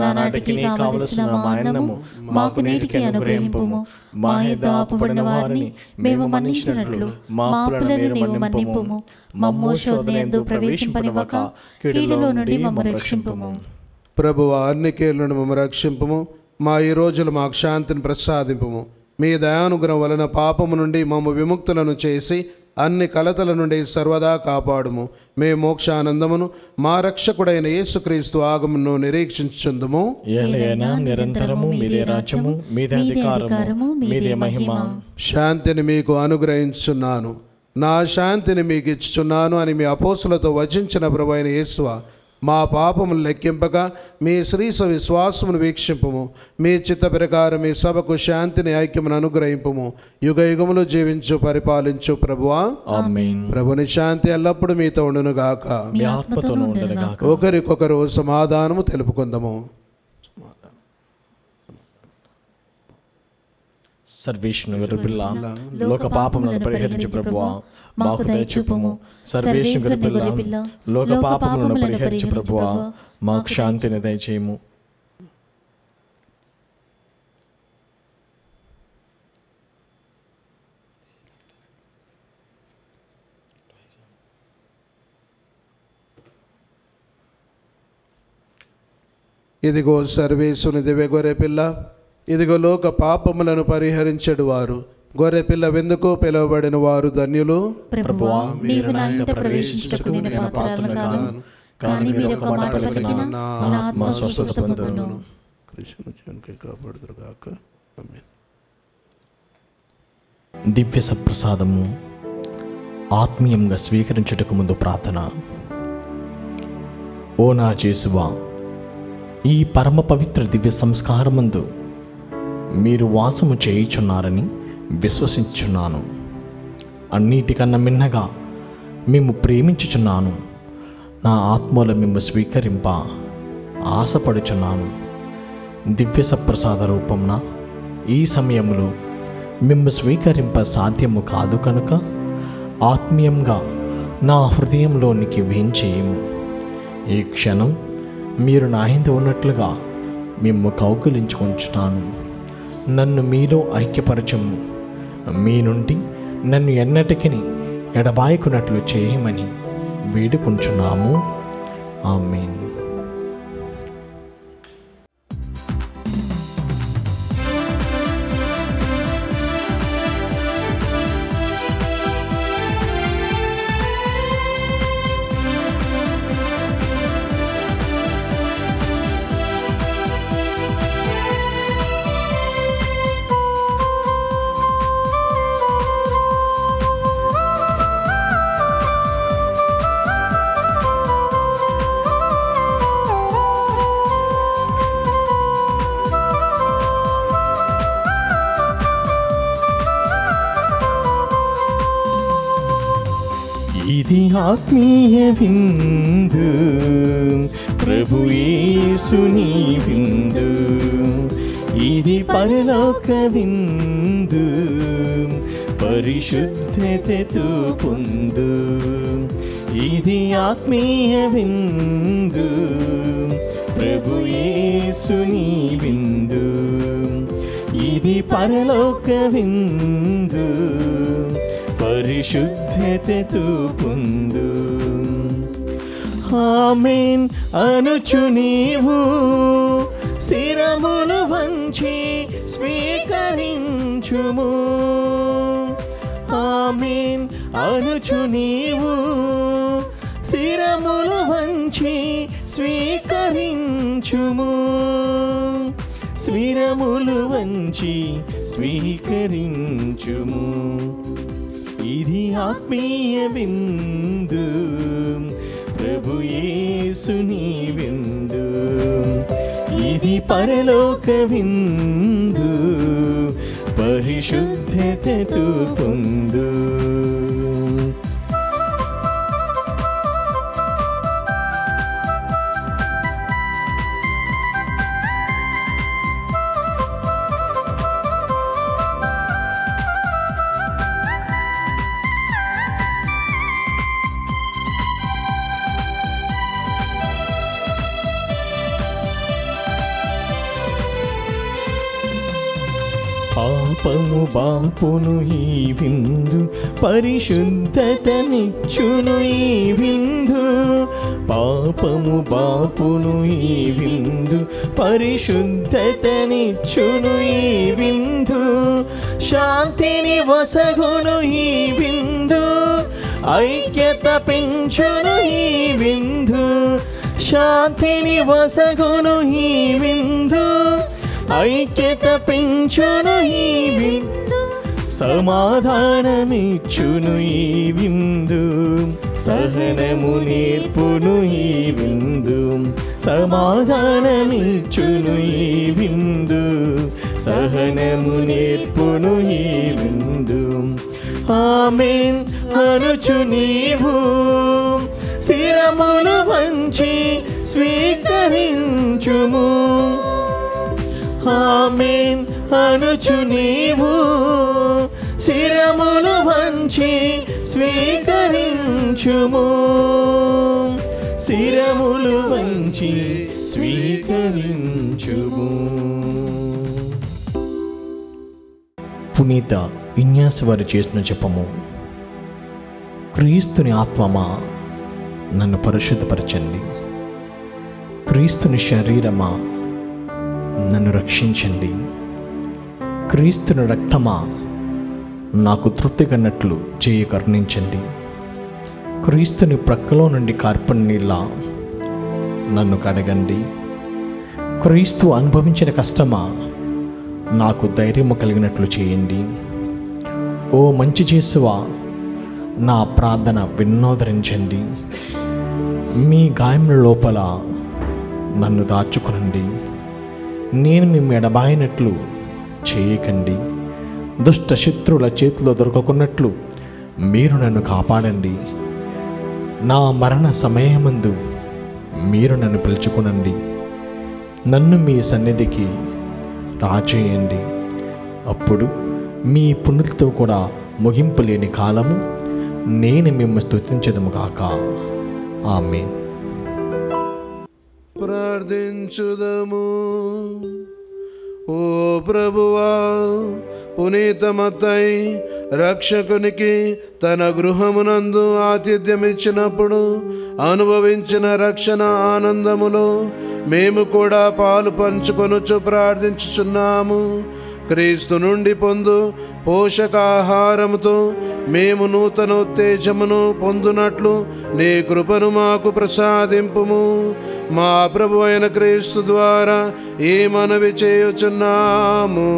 నానాటికి కావలసిన మా అన్నము మాకు నేటికి అనుగ్రహింపుము. మా యొద్ద అప్పుబడిన వారిని మేము మన్నించినట్లు మా అప్పులను నీవు మన్నింపుము. మమ్ము శోధనయందు ప్రవేశింపనివ్వక కీడులో నుండి మమ్ము రక్షింపుము. ప్రభువా, అన్ని కీళ్లను మమ్ము రక్షింపుము. మా ఈ రోజులు మాకు శాంతిని ప్రసాదింపుము. మీ దయానుగ్రహం వలన పాపము నుండి మమ్ము విముక్తులను చేసి అన్ని కలతల నుండి సర్వదా కాపాడుము. మేము మోక్షానందమును మా రక్షకుడైన యేసుక్రీస్తు ఆగమను నిరీక్షించుచుందుము. ఏలైనా నిరంతరము మీదే రాజ్యము, మీదే అధికారము, మీదే మహిమ. శాంతిని మీకు అనుగ్రహించున్నాను, నా శాంతిని మీకు ఇచ్చుచున్నాను అని మీ అపోస్తులతో వచించిన ప్రభువైన యేసువా, మా పాపములు లెక్కింపక మీ శ్రీస విశ్వాసమును వీక్షింపుము. మీ చిత్త ప్రకారం మీ సభకు శాంతిని ఐక్యమును అనుగ్రహింపుము. యుగ యుగములు జీవించు పరిపాలించు ప్రభువా. ఆమేన్. ప్రభుని శాంతి ఎల్లప్పుడూ మీతో ఉండునుగాక. మీ ఆత్మతోనూ ఉండునుగాక. ఒకరికొకరు సమాధానము తెలుపుకుందాము. సర్వేశ్వరుని గొర్రెపిల్ల, లోక పాపములను పరిహరించు ప్రభువా, మాకు దయచూపుము. సర్వేశ్వరుని గొర్రెపిల్ల, లోక పాపములను పరిహరించు ప్రభువా, మాకు శాంతిని దయచేయము. ఇదిగో సర్వేశ్వరుని దివ్య గొర్రెపిల్ల, ఇదిగో లోక పాపములను పరిహరించెడు వారు. గొర్రెపిల్ల వెందుకు పిలువబడిన వారు ధన్యులు. ప్రభువా, నీవు నా ఇంట ప్రవేశించుటకు నేను పాత్రను కాను, కానీ మీరు ఒక మాట పలికిన నా ఆత్మ స్వస్థత పొందును. కాపాడుదురుగాక. ఆమేన్. దివ్య సప్రసాదము ఆత్మీయంగా స్వీకరించుటకు ముందు ప్రార్థన. ఓ నా యేసువా, ఈ పరమ పవిత్ర దివ్య సంస్కారమందు మీరు వాసము చేయుచున్నారని విశ్వసించుచున్నాను. అన్నిటికన్నా మిన్నగా మేము ప్రేమించుచున్నాను. నా ఆత్మలో మిమ్ము స్వీకరింప ఆశపడుచున్నాను. దివ్య సప్రసాద రూపంన ఈ సమయంలో మిమ్ము స్వీకరింప సాధ్యము కాదు కనుక ఆత్మీయంగా నా హృదయంలోనికి వేంచేయము. ఈ క్షణం మీరు నా యందు ఉన్నట్లుగా మిమ్ము కౌగిలించుకొంచున్నాను. నన్ను మీలో ఐక్యపరచము. మీ నుండి నన్ను ఎన్నటికీ ఎడబాయకున్నట్లు చేయమని వేడుకుంటున్నాము. ఆమేన్. ఇది ఆత్మీయ విందు, ప్రభు యేసుని విందు. ఇది పరలోక విందు, పరిశుద్ధతతో పొందు. ఇది ఆత్మీయ విందు, ప్రభు యేసుని విందు. ఇది పరలోక విందు, పరిశుద్ధతతో పొందు. ఆమేన్ అనుచు నీవు శిరములు వంచి స్వీకరించుము. ఆమేన్ అనుచు నీవు శిరములు వంచి స్వీకరించుము. శిరములు వంచి స్వీకరించుము. ఇది ఆత్మీయ విందు, ప్రభు యేసుని విందు. ఇది పరలోక విందు, పరిశుద్ధతతో పొందు. పాపము బాపును ఈ విందు, పరిశుద్ధతనిచ్చును ఈ విందు. పాపము బాపును ఈ విందు, పరిశుద్ధతనిచ్చును ఈ విందు. శాంతిని వసగును ఈ విందు, ఐక్యత పెంచును ఈ విందు. శాంతిని వసగును ఈ విందు, ఐక్యత పెంచును ఈ విందు. సమాధానమిచ్చును ఈ విందు, సహనము నేర్పును ఈ విందు. సమాధానమిచ్చును ఈ విందు, సహనము నేర్పును ఈ విందు. ఆమేన్ అనుచు నీవు శిరములు వంచి స్వీకరించుము. ఆమేన్ అనుచు నీవు శిరములు వంచి స్వీకరించుము. శిరములు వంచి స్వీకరించుము. పునీత ఇన్యాస్ వారు చేసిన జపము. క్రీస్తుని ఆత్మమా నన్ను పరిశుద్ధపరచండి. క్రీస్తుని శరీరమా నన్ను రక్షించండి. క్రీస్తుని రక్తమా నాకు తృప్తి కన్నట్లు చేయి కరుణించండి. క్రీస్తుని ప్రక్కలో నుండి కార్పణ నీళ్ళ నన్ను కడగండి. క్రీస్తు అనుభవించిన కష్టమా నాకు ధైర్యము కలిగినట్లు చేయండి. ఓ మంచి చేసువా నా ప్రార్థన విన్నోదరించండి. మీ గాయముల లోపల నన్ను దాచుకునండి. నేను మేము ఎడబాయినట్లు చేయకండి. దుష్ట శత్రువుల చేతిలో దొరకకున్నట్లు మీరు నన్ను కాపాడండి. నా మరణ సమయమందు మీరు నన్ను పిలుచుకునండి. నన్ను మీ సన్నిధికి రాచేయండి. అప్పుడు మీ పుణ్యులతో కూడా ముగింపు లేని కాలము నేను మిమ్మల్ని స్తుతించదము గాక. ఆమేన్. ప్రార్థించుదము. ఓ ప్రభువా, పునీత మత్తయి రక్షకునికి తన గృహమునందు ఆతిథ్యమిచ్చినప్పుడు అనుభవించిన రక్షణ ఆనందములో మేము కూడా పాలు పంచుకొనుచు ప్రార్థించుచున్నాము. క్రీస్తు నుండి పొందు పోషకాహారముతో మేము నూతన ఉత్తేజమును పొందునట్లు నీ కృపను మాకు ప్రసాదింపుము. మా ప్రభు అయిన క్రీస్తు ద్వారా ఈ మనవి చేయుచున్నాము.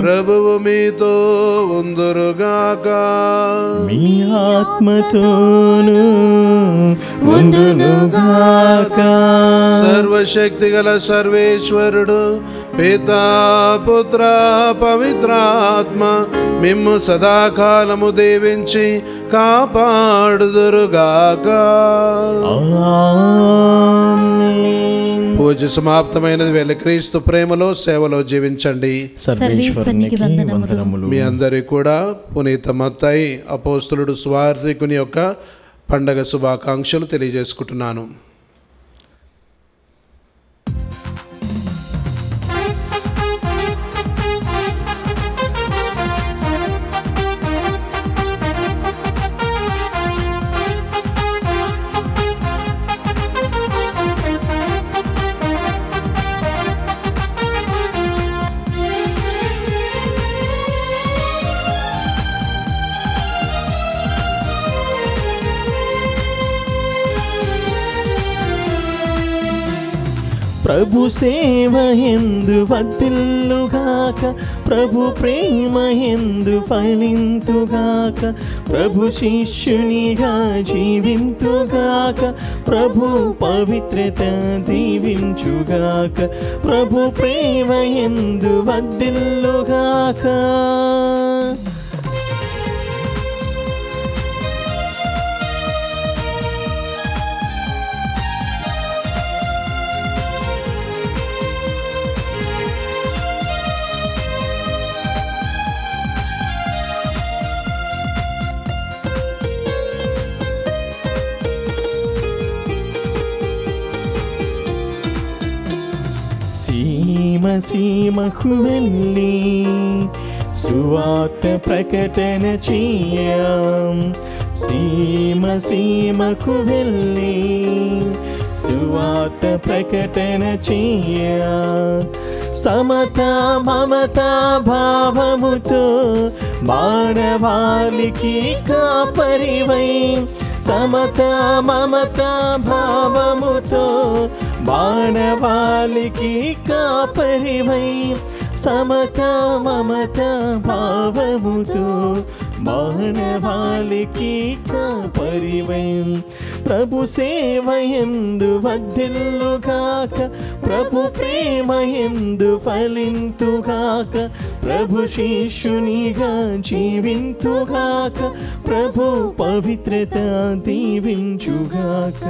ప్రభువు మీతో ఉందురుగాక. మీ ఆత్మతోను ఉండునుగాక. సర్వశక్తి గల సర్వేశ్వరుడు పితా పుత్ర పవిత్రాత్మ మిమ్ము సదాకాలము దీవించి కాపాడుదురుగాక. పూజ సమాప్తమైనది. వెళ్ళి క్రీస్తు ప్రేమలో సేవలో జీవించండి. సర్వేశ్వరునికి వందనములు. మీ అందరికీ కూడా పునీత మత్తయి అపోస్తలుడు స్వార్థికుని యొక్క పండగ శుభాకాంక్షలు తెలియజేసుకుంటున్నాను. ప్రభు సేవ ఎందు వర్ధిల్లుగాక, ప్రభు ప్రేమ ఎందు ఫలింతుగాక, ప్రభు శిష్యునిగా జీవింతుగాక, ప్రభు పవిత్రత దీవించుగాక, ప్రభు ప్రేమ ఎందు వర్ధిల్లుగాక. సీమకు వెళ్ళి సువార్త ప్రకటన చేయం. సీమకు వెళ్ళి సువార్త ప్రకటన చేయ. సమత మమత భావముతో మానవాళికి కాపరివై, సమత మమత భావముతో మానవాళికి కాపరివై, సమత మమత భావముతో మానవాళికి కాపరివై. ప్రభు సేవ యందు వర్ధిల్లుగాక, ప్రభు ప్రేమ యందు ఫలింతుగాక, ప్రభు శిష్యునిగా జీవింతుగాక, ప్రభు పవిత్రత దీవించుగాక.